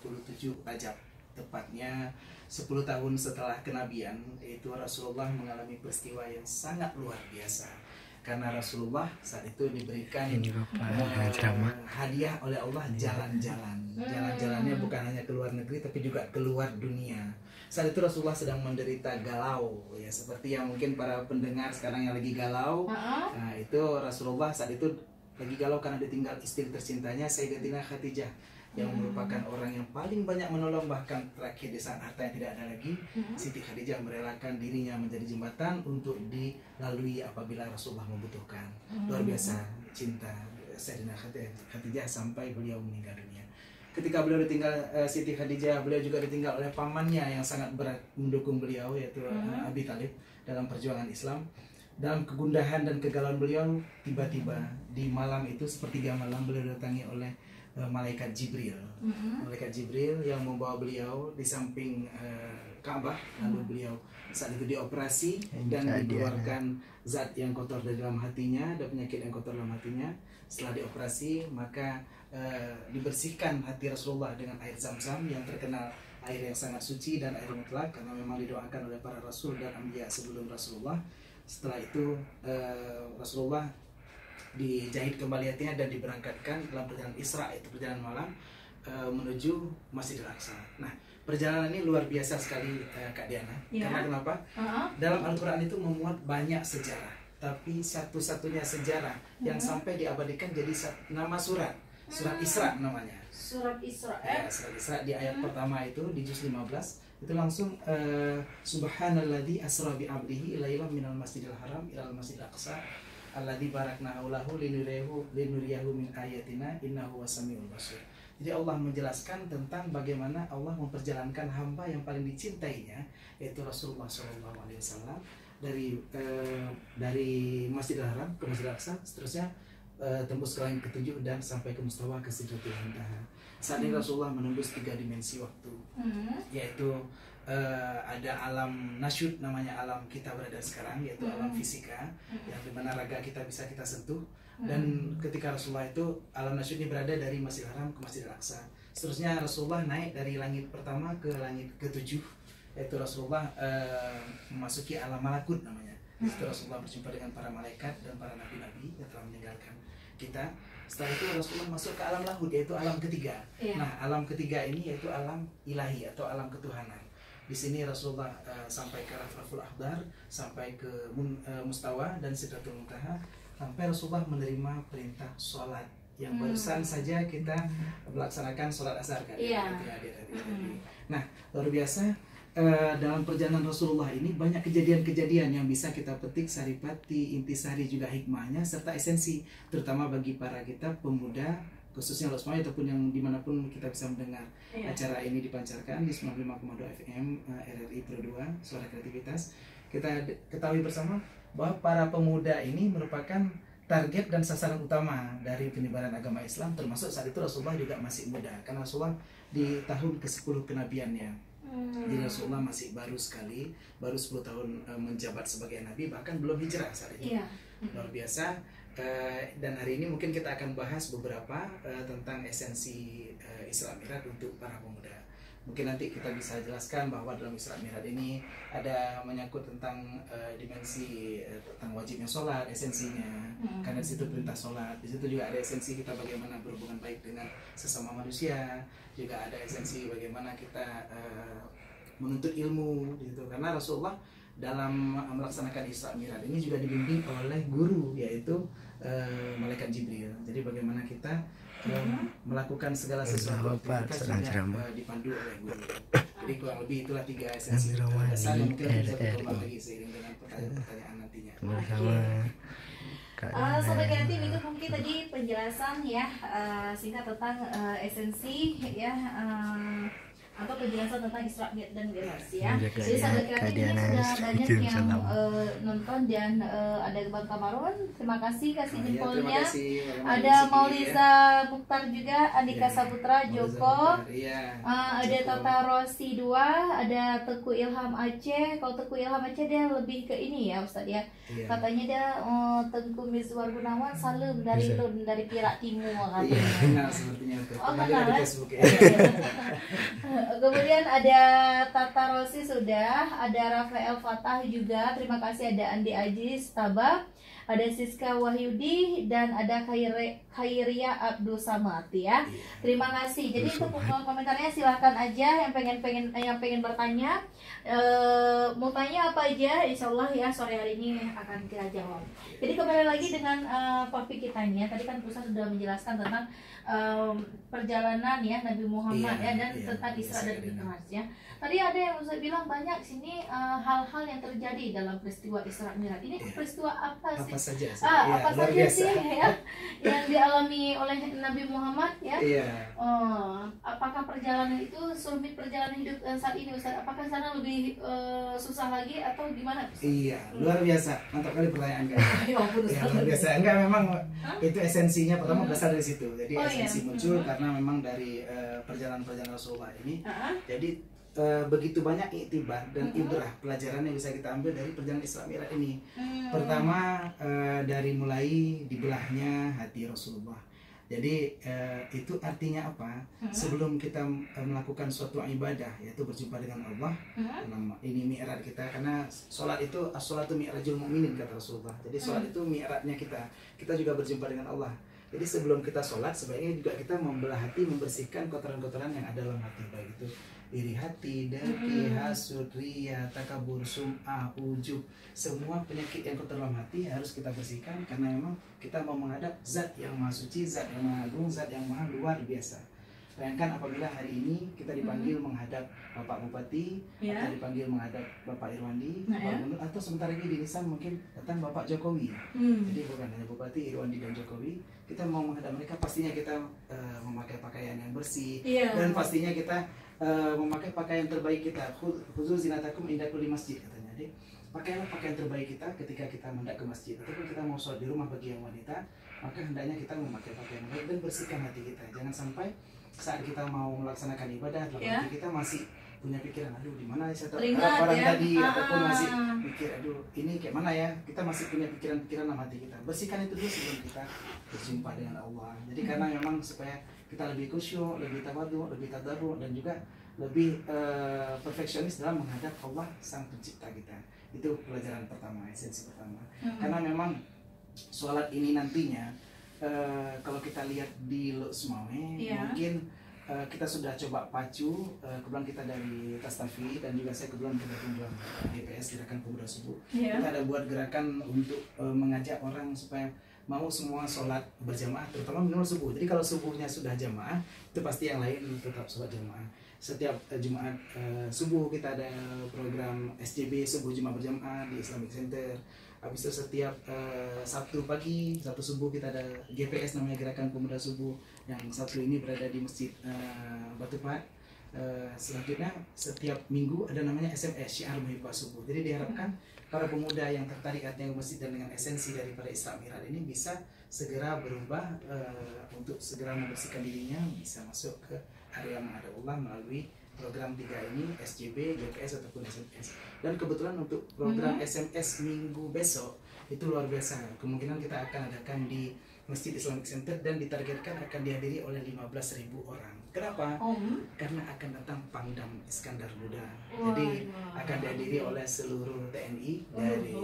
27 Rajab, tepatnya 10 tahun setelah kenabian, yaitu Rasulullah mengalami peristiwa yang sangat luar biasa. Karena Rasulullah saat itu diberikan hadiah oleh Allah jalan-jalan. Jalan-jalannya bukan hanya ke luar negeri tapi juga ke luar dunia. Saat itu Rasulullah sedang menderita galau, ya seperti yang mungkin para pendengar sekarang yang lagi galau. Nah, itu Rasulullah saat itu lagi galau karena ditinggal istri tercintanya Sayyidatina Khadijah, yang merupakan orang yang paling banyak menolong, bahkan terakhir di saat hartanya tidak ada lagi, Siti Khadijah merelakan dirinya menjadi jembatan untuk dilalui apabila Rasulullah membutuhkan. Luar biasa cinta Sayyidatina Khadijah sampai beliau meninggal dunia. Ketika beliau ditinggal Siti Khadijah, beliau juga ditinggal oleh pamannya yang sangat berat mendukung beliau, yaitu Abi Thalib dalam perjuangan Islam. Dalam kegundahan dan kegalauan beliau, tiba-tiba di malam itu, sepertiga malam, beliau didatangi oleh malaikat Jibril. Malaikat Jibril yang membawa beliau di samping Ka'bah, lalu beliau saat itu dioperasi dan dikeluarkan zat yang kotor dari dalam hatinya, ada penyakit yang kotor dalam hatinya. Setelah dioperasi, maka dibersihkan hati Rasulullah dengan air Zam-Zam yang terkenal air yang sangat suci dan air mutlak, karena memang didoakan oleh para rasul dan anbiya sebelum Rasulullah. Setelah itu Rasulullah dijahit kembali hatinya dan diberangkatkan dalam perjalanan Isra, itu perjalanan malam menuju Masjidil Aqsa. Nah, perjalanan ini luar biasa sekali Kak Diana. Karena kenapa? Dalam Al-Quran itu memuat banyak sejarah, tapi satu-satunya sejarah yang sampai diabadikan jadi nama surat Isra namanya. Surat Isra. Ya, surat Isra di ayat pertama itu di juz 15 itu langsung subhanalladzi asra bi 'abdihi ilaihi minal masjidil haram ilal masjidil aqsa alladzi barakna haulahu linuriyahu min ayatina innahu wasamiul basir. Jadi Allah menjelaskan tentang bagaimana Allah memperjalankan hamba yang paling dicintainya, yaitu Rasulullah SAW, dari Masjidil Haram ke Masjidil Aqsa, seterusnya tembus ke langit ketujuh dan sampai ke mustawa ke Sidratul Muntaha. Saat ini Rasulullah menembus 3 dimensi waktu, yaitu ada alam nasyud, namanya alam kita berada sekarang, yaitu alam fisika, yang dimana raga kita bisa kita sentuh. Dan ketika Rasulullah itu, alam nasyud ini berada dari Masjidil Haram ke Masjidil Aqsa. Seterusnya Rasulullah naik dari langit pertama ke langit ketujuh, yaitu Rasulullah memasuki alam malakut namanya. Setelah Rasulullah berjumpa dengan para malaikat dan para nabi-nabi yang telah meninggalkan kita. Setelah itu Rasulullah masuk ke alam lahud, yaitu alam ketiga. Nah, alam ketiga ini yaitu alam ilahi atau alam ketuhanan. Di sini Rasulullah sampai ke Rafraful Akhdar, sampai ke Mustawa dan Sidratul Muntaha, sampai Rasulullah menerima perintah sholat yang barusan saja kita melaksanakan sholat asar kan. Nah, luar biasa. Dalam perjalanan Rasulullah ini banyak kejadian-kejadian yang bisa kita petik saripati, intisari, juga hikmahnya serta esensi, terutama bagi para kita pemuda, khususnya Los Maya ataupun yang dimanapun kita bisa mendengar acara ini dipancarkan di 95,2 FM RRI Pro 2 Suara Kreativitas. Kita ketahui bersama bahwa para pemuda ini merupakan target dan sasaran utama dari penyebaran agama Islam, termasuk saat itu Rasulullah juga masih muda, karena Rasulullah di tahun ke-10 kenabiannya. Jadi Rasulullah masih baru 10 tahun menjabat sebagai nabi, bahkan belum hijrah saat itu. Luar biasa. Dan hari ini mungkin kita akan bahas beberapa tentang esensi Isra Mi'raj untuk para pemuda. Mungkin nanti kita bisa jelaskan bahwa dalam Isra Mi'raj ini ada menyangkut tentang dimensi tentang wajibnya sholat, esensinya, karena di situ perintah sholat. Di situ juga ada esensi kita bagaimana berhubungan baik dengan sesama manusia, juga ada esensi bagaimana kita menuntut ilmu, gitu. Karena Rasulullah dalam melaksanakan Isra Mi'raj ini juga dibimbing oleh guru, yaitu malaikat Jibril. Jadi bagaimana kita melakukan segala sesuatu kita juga dipandu oleh guru. Jadi kurang lebih itulah 3 esensi dasar yang mungkin bisa berkembang lagi seiring dengan pertanyaan nantinya. Sobat Kreatif, itu mungkin tadi penjelasan ya singkat tentang esensi ya atau penjelasan tentang Isra dan Mi'raj ya. Jaga Jadi ya, sahabat kreatif ini Kadiana. sudah banyak Kirim yang salam. nonton dan ada Bang Kamarun, terima kasih kasih Terima jempolnya. kasih. Ada Mauliza Mukhtar juga, Andika Saputra, Joko. Iya. Ada Tata Rosi 2, ada Teguh Ilham Aceh. Kalau Teguh Ilham Aceh dia lebih ke ini ya Ustadz ya. Iya. Katanya dia Tengku Mizwar Gunawan salam dari Lun, dari Perak Timur Iya, katanya. kenal sepertinya. Oh, Kembali kenal, di ya? Facebook ya. Kemudian ada Tata Rosi sudah, ada Rafael Fatah juga. Terima kasih, ada Andi Aziz Tabak, ada Siska Wahyudi dan ada Khairia Abdul Samad ya. Terima kasih. Jadi untuk komentarnya silahkan aja yang pengen bertanya. Mau tanya apa aja, insya Allah ya sore hari ini akan kita jawab. Jadi kembali lagi dengan topik kita ini ya. Tadi kan Ustaz sudah menjelaskan tentang perjalanan ya Nabi Muhammad ya dan tentang Isra dan Mi'raj ya. Tadi ada yang Ustaz bilang banyak sini hal-hal yang terjadi dalam peristiwa Isra Mi'raj. Ini peristiwa apa sih? Apa saja sih? Apa saja sih ya yang dialami oleh Nabi Muhammad ya? Iya. Apakah perjalanan itu sulit perjalanan hidup saat ini Ustaz? Apakah sana lebih susah lagi atau gimana? Iya, luar biasa. Mantap kali pertanyaan kamu. Ya ampun, Ya, Ustaz. luar biasa. Enggak, memang itu esensinya pertama berasal dari situ. Jadi Oh, esensi iya. muncul karena memang dari perjalanan-perjalanan Rasulullah ini. Ah, Jadi begitu banyak iktibar dan ibrah pelajaran yang bisa kita ambil dari perjalanan Isra Mi'raj ini. Pertama dari mulai dibelahnya hati Rasulullah. Jadi itu artinya apa? Sebelum kita melakukan suatu ibadah yaitu berjumpa dengan Allah, ini mi'raj kita, karena sholat itu as-sholatu mi'rajul mu'minin kata Rasulullah. Jadi sholat itu mi'rajnya kita juga berjumpa dengan Allah. Jadi sebelum kita sholat sebaiknya juga kita membelah hati, membersihkan kotoran-kotoran yang ada dalam hati, baik itu iri hati, dengki, hasud, riya, takabur, sum'ah, ujub, semua penyakit yang kotor dalam hati harus kita bersihkan karena memang kita mau menghadap zat yang maha suci, zat yang maha agung, zat yang maha luar biasa. Bayangkan apabila hari ini kita dipanggil menghadap Bapak Bupati, atau dipanggil menghadap Bapak Irwandi, Bapak Gubernur, atau sebentar lagi di Nisan mungkin datang Bapak Jokowi. Jadi bukan hanya Bupati, Irwandi dan Jokowi, kita mau menghadap mereka pastinya kita memakai pakaian yang bersih dan pastinya kita memakai pakaian terbaik kita. Khusus zinatakum inda kulli masjid katanya. Jadi pakaianlah pakaian terbaik kita ketika kita menghadap ke masjid ataupun kita mau sholat di rumah bagi yang wanita, maka hendaknya kita memakai pakaian baik dan bersihkan hati kita. Jangan sampai saat kita mau melaksanakan ibadah dalam hati kita masih punya pikiran, aduh di mana saya tahu orang tadi ataupun masih mikir, aduh ini kayak mana ya, kita masih punya pikiran-pikiran dalam hati kita. Bersihkan itu dulu sebelum kita berjumpa dengan Allah. Jadi karena memang supaya kita lebih khusyuk, lebih tawadhu, lebih tadarru dan juga lebih perfeksionis dalam menghadap Allah sang pencipta kita. Itu pelajaran pertama, esensi pertama. Karena memang sholat ini nantinya kalau kita lihat di Luxmawe mungkin kita sudah coba pacu, kebetulan kita dari Tastafi dan juga saya kebetulan kita kunjung GPS Gerakan Pemuda Subuh. Kita ada buat gerakan untuk mengajak orang supaya mau semua sholat berjamaah, terutama minimal subuh. Jadi kalau subuhnya sudah jamaah, itu pasti yang lain tetap sholat jamaah. Setiap Jumat subuh kita ada program SJB subuh Jumat berjamaah di Islamic Center. Habis itu setiap Sabtu pagi, Sabtu subuh kita ada GPS namanya Gerakan Pemuda Subuh, yang satu ini berada di Masjid Batu Pahat. Selanjutnya setiap minggu ada namanya SMS Syiar Muhibbah Subuh. Jadi diharapkan para pemuda yang tertarik artinya ke masjid dan dengan esensi daripada Isra Mi'raj ini bisa segera berubah untuk segera membersihkan dirinya, bisa masuk ke area menghadap Allah melalui program 3 ini, SJB, GPS ataupun SMS. Dan kebetulan untuk program SMS minggu besok itu luar biasa. Kemungkinan kita akan adakan di Masjid Islamic Center dan ditargetkan akan dihadiri oleh 15.000 orang. Kenapa? Karena akan datang Pangdam Iskandar Muda. Jadi akan dihadiri oleh seluruh TNI dari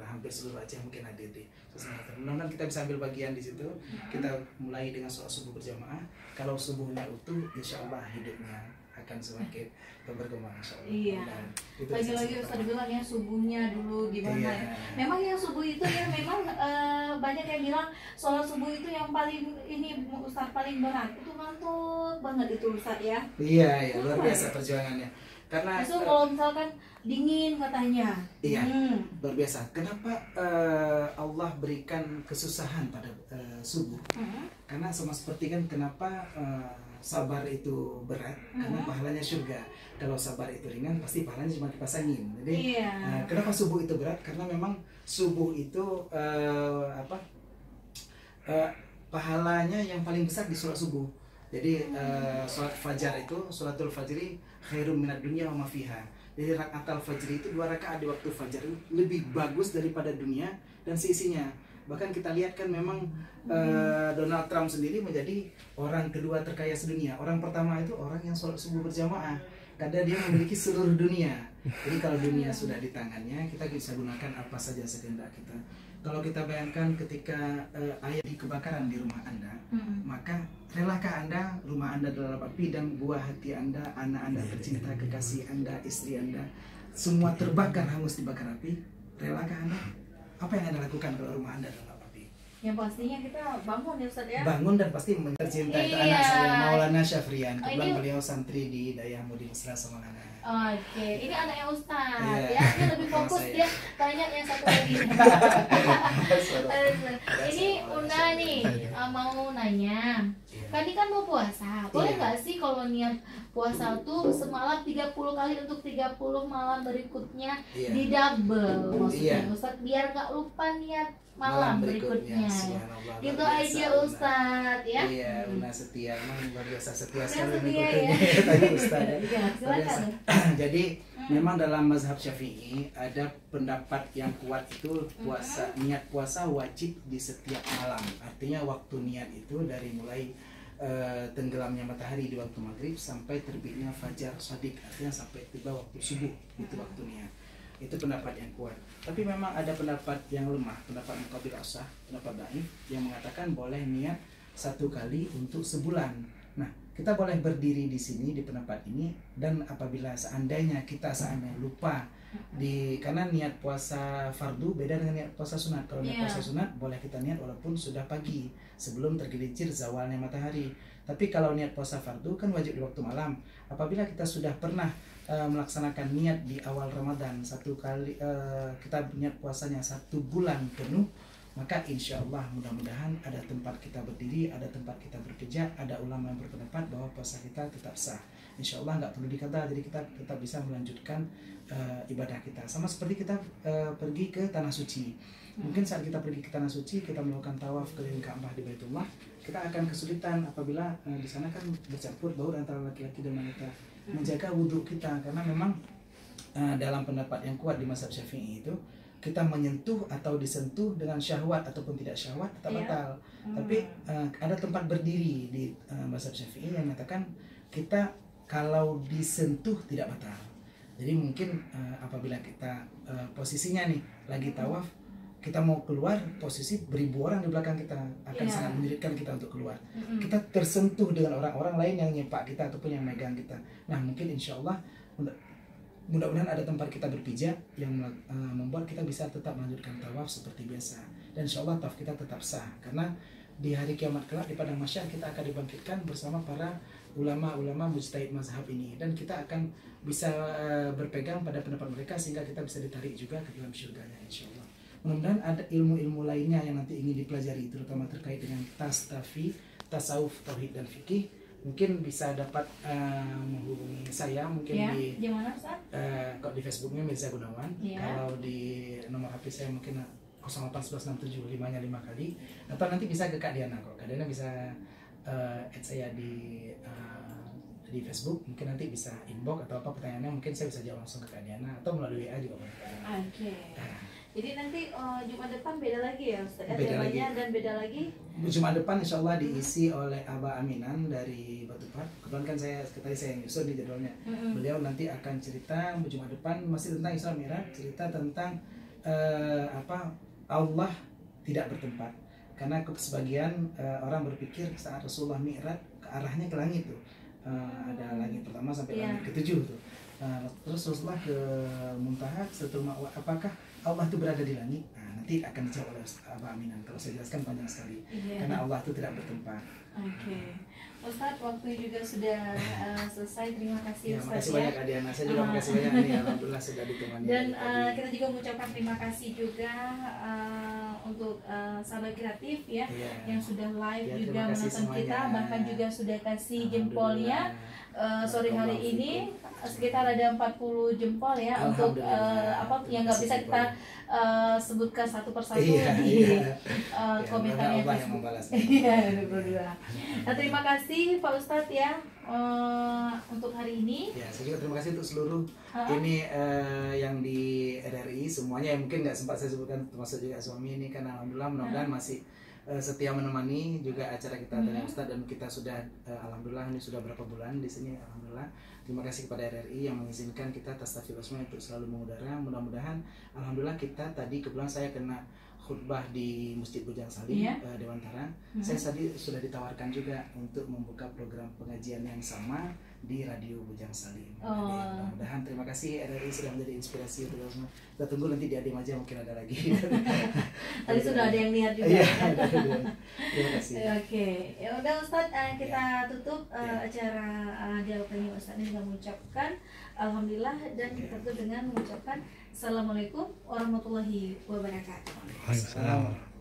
hampir seluruh Aceh mungkin hadir di Sumatera. Mudah-mudahan kita bisa ambil bagian di situ. Kita mulai dengan sholat subuh berjamaah. Kalau subuhnya utuh, insya Allah hidupnya akan semakin berkembang, insya Allah. Iya. Lagi-lagi Ustaz bilang ya subuhnya dulu gimana ya. Memang yang subuh itu ya memang banyak yang bilang sholat subuh itu yang paling ini Ustaz paling berat. Itu ngantuk banget itu Ustaz ya. Iya, luar biasa perjuangannya. Karena itu kalau misalkan dingin katanya. Iya, luar biasa. Kenapa Allah berikan kesusahan pada subuh? Karena sama seperti kan kenapa sabar itu berat karena pahalanya surga. Kalau sabar itu ringan pasti pahalanya cuma kipas angin. Jadi kenapa subuh itu berat? Karena memang subuh itu pahalanya yang paling besar di sholat subuh. Jadi sholat fajar itu, sholatul fajri khairum minad dunya wa ma fiha. Jadi rakaatul fajri itu 2 rakaat di waktu fajar lebih bagus daripada dunia dan seisinya. Bahkan kita lihat kan memang Donald Trump sendiri menjadi orang kedua terkaya sedunia. Orang pertama itu orang yang sholat subuh berjamaah karena dia memiliki seluruh dunia. Jadi kalau dunia sudah di tangannya, kita bisa gunakan apa saja sekehendak kita. Kalau kita bayangkan ketika ayah di kebakaran di rumah Anda, maka relakah Anda rumah Anda dalam api dan buah hati Anda, anak Anda tercinta, kekasih Anda, istri Anda, semua terbakar hangus dibakar api? Relakah Anda? Apa yang Anda lakukan kalau rumah Anda dalam api? Yang pastinya kita bangun ya Ustaz ya. Bangun dan pasti tercinta itu anak saya Maulana Syafrian. Kebetulan beliau santri di Dayah Mudi Mesra Semarang. Oke, ini anaknya Ustaz ya, dia lebih fokus dia tanya yang satu lagi. Ini Una nih mau nanya, kan ini kan mau puasa, boleh nggak sih kalau niat puasa tuh semalam 30 kali untuk 30 malam berikutnya di double maksudnya Ustaz biar nggak lupa niat malam berikutnya. Gitu aja Ustaz ya. Iya, Una setia, emang luar biasa setia sekali mengikutinya Ustaz. Silakan. Jadi memang dalam mazhab Syafi'i ada pendapat yang kuat itu niat puasa wajib di setiap malam. Artinya waktu niat itu dari mulai tenggelamnya matahari di waktu maghrib sampai terbitnya fajar shadiq, artinya sampai tiba waktu subuh itu waktu niat. Itu pendapat yang kuat. Tapi memang ada pendapat yang lemah, pendapat muqabil asah, pendapat dhaif yang mengatakan boleh niat 1 kali untuk sebulan. Nah, kita boleh berdiri di sini di pendapat ini, dan apabila seandainya kita lupa karena niat puasa fardu beda dengan niat puasa sunat. Kalau niat puasa sunat boleh kita niat walaupun sudah pagi sebelum tergelincir zawalnya matahari. Tapi kalau niat puasa fardu kan wajib di waktu malam. Apabila kita sudah pernah melaksanakan niat di awal Ramadan 1 kali, kita niat puasanya 1 bulan penuh, maka insya Allah mudah-mudahan ada tempat kita berdiri, ada tempat kita berpijak, ada ulama yang berpendapat bahwa puasa kita tetap sah. Insya Allah nggak perlu dikata, jadi kita tetap bisa melanjutkan ibadah kita. Sama seperti kita pergi ke tanah suci. Mungkin saat kita pergi ke tanah suci, kita melakukan tawaf keliling Ka'bah di Baitullah, kita akan kesulitan apabila di sana kan bercampur baur antara laki-laki dan wanita. Menjaga wudhu kita, karena memang dalam pendapat yang kuat di mazhab Syafi'i itu kita menyentuh atau disentuh dengan syahwat ataupun tidak syahwat tetap batal. Tapi ada tempat berdiri di mazhab Syafi'i yang mengatakan kita kalau disentuh tidak batal. Jadi mungkin apabila kita posisinya nih lagi tawaf, kita mau keluar, posisi beribu orang di belakang kita akan sangat menyulitkan kita untuk keluar. Kita tersentuh dengan orang-orang lain yang nyepak kita ataupun yang megang kita. Nah mungkin insya Allah mudah-mudahan ada tempat kita berpijak yang membuat kita bisa tetap melanjutkan tawaf seperti biasa. Dan insya Allah tawaf kita tetap sah, karena di hari kiamat kelak di padang mahsyar kita akan dibangkitkan bersama para ulama-ulama mujtahid mazhab ini, dan kita akan bisa berpegang pada pendapat mereka sehingga kita bisa ditarik juga ke dalam syurganya insya Allah. Mudah-mudahan ada ilmu-ilmu lainnya yang nanti ingin dipelajari, terutama terkait dengan tasawuf, tauhid dan fikih. Mungkin bisa dapat menghubungi saya mungkin di mana Ustaz? Kalau di Facebooknya Mirza Gunawan, kalau di nomor HP saya mungkin 0816755 kali, atau nanti bisa ke Kak Diana. Kok Kak Diana bisa add saya di Facebook, mungkin nanti bisa inbox atau apa pertanyaannya, mungkin saya bisa jawab langsung ke Kak Diana atau melalui WA juga boleh. Oke. Jadi nanti Jumat depan beda lagi ya Ustaz? Beda lagi. Dan beda lagi? Jumat depan insya Allah diisi oleh Aba Aminan dari Batupat. Kebetulan kan tadi saya nyusun di jadwalnya. Beliau nanti akan cerita Jumat depan masih tentang Isra Mi'raj, cerita tentang Allah tidak bertempat. Karena sebagian orang berpikir saat Rasulullah Mi'raj arahnya ke langit tuh. Ada langit pertama sampai langit ke-7 tuh. Terus Rasulullah ke Muntaha, apakah Allah itu berada di langit? Nanti akan dijawab oleh Abah Aminan. Kalau saya jelaskan panjang sekali, karena Allah itu tidak bertempat. Oke. Ustadz, waktu juga sudah selesai. Terima kasih Ustadz. Makasih banyak Adiana. Saya juga makasih banyak nih, alhamdulillah sudah ditemani. Dan kita juga mengucapkan terima kasih juga untuk sahabat kreatif ya, Iya. yang sudah live Ya, juga terima kasih menonton semuanya. kita, bahkan juga sudah kasih jempolnya. Alhamdulillah. Sore hari ini sekitar ada 40 jempol ya, untuk Alhamdulillah. apa yang nggak bisa kita sebutkan satu persatu Iya, di iya. komentarnya Allah yang Facebook. membalas. Iya, berdua. Nah, terima kasih Pak Ustadz ya untuk hari ini. Ya, saya juga terima kasih untuk seluruh ini yang di RRI semuanya, yang mungkin nggak sempat saya sebutkan, termasuk juga suami ini, kan alhamdulillah mudah-mudahan masih setia menemani juga acara kita Tanya Ustadz, dan kita sudah alhamdulillah ini sudah berapa bulan di sini, alhamdulillah. Terima kasih kepada RRI yang mengizinkan kita Tastafil Usman untuk selalu mengudara. Mudah-mudahan alhamdulillah kita tadi kebetulan saya kena khutbah di Masjid Bujang Salim, Dewantara. Saya tadi sudah ditawarkan juga untuk membuka program pengajian yang sama di Radio Bujang Salim. Mudah-mudahan, terima kasih RRI sudah menjadi inspirasi untuk kita semua. Kita tunggu nanti di Adim aja mungkin ada lagi. Tadi sudah ada yang lihat juga. Iya, terima kasih. Oke, ya udah Ustadz, kita tutup acara dialog ini Ustadz ini dengan mengucapkan alhamdulillah, dan kita tutup dengan mengucapkan assalamualaikum warahmatullahi wabarakatuh. Waalaikumsalam.